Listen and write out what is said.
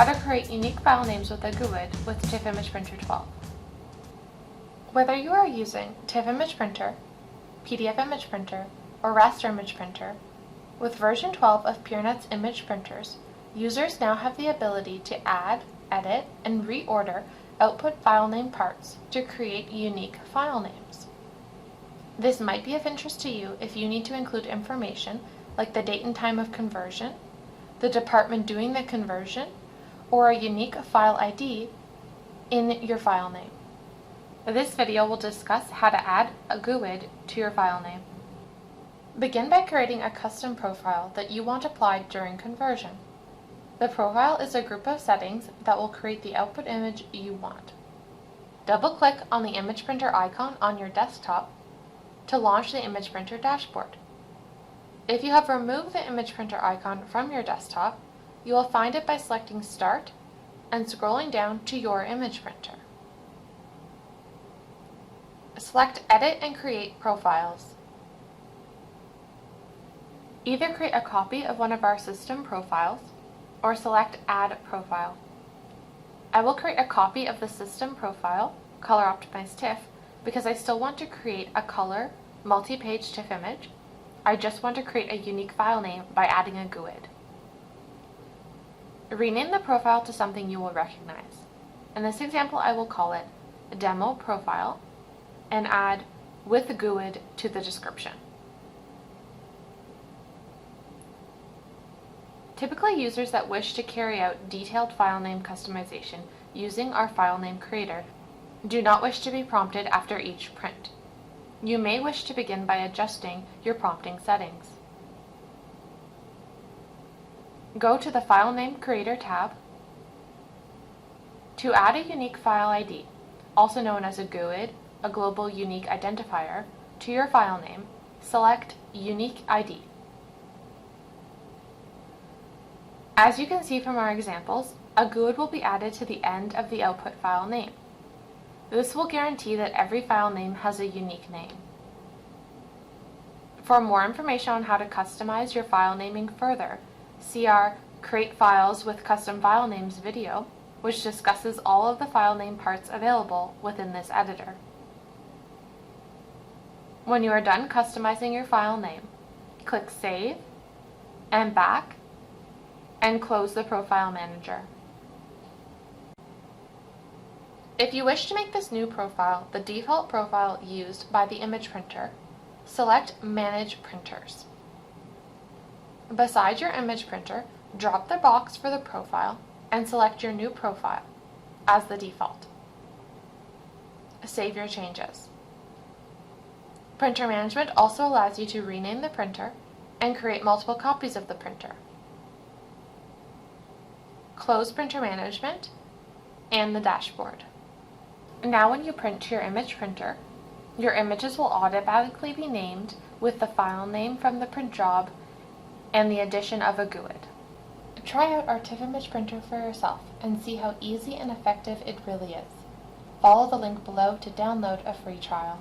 How to create unique file names with a GUID with TIFF Image Printer 12. Whether you are using TIFF Image Printer, PDF Image Printer, or raster image printer, with version 12 of Peernet's image printers, users now have the ability to add, edit, and reorder output file name parts to create unique file names. This might be of interest to you if you need to include information like the date and time of conversion, the department doing the conversion, or a unique file ID in your file name. This video will discuss how to add a GUID to your file name. Begin by creating a custom profile that you want applied during conversion. The profile is a group of settings that will create the output image you want. Double-click on the image printer icon on your desktop to launch the image printer dashboard. If you have removed the image printer icon from your desktop, you will find it by selecting Start and scrolling down to your image printer. Select Edit and Create Profiles. Either create a copy of one of our system profiles or select Add Profile. I will create a copy of the system profile, Color Optimized TIFF, because I still want to create a color, multi-page TIFF image. I just want to create a unique file name by adding a GUID. Rename the profile to something you will recognize. In this example, I will call it Demo Profile and add with GUID to the description. Typically, users that wish to carry out detailed file name customization using our file name creator do not wish to be prompted after each print. You may wish to begin by adjusting your prompting settings. Go to the File Name Creator tab. To add a unique file ID, also known as a GUID, a Global Unique Identifier, to your file name, select Unique ID. As you can see from our examples, a GUID will be added to the end of the output file name. This will guarantee that every file name has a unique name. For more information on how to customize your file naming further, see our Create Files with Custom File Names video, which discusses all of the file name parts available within this editor. When you are done customizing your file name, click Save and Back and close the Profile Manager. If you wish to make this new profile the default profile used by the image printer, select Manage Printers. Beside your image printer, drop the box for the profile and select your new profile as the default. Save your changes. Printer Management also allows you to rename the printer and create multiple copies of the printer. Close Printer Management and the dashboard. Now when you print to your image printer, your images will automatically be named with the file name from the print job and the addition of a GUID. Try out our TIFF Image Printer for yourself and see how easy and effective it really is. Follow the link below to download a free trial.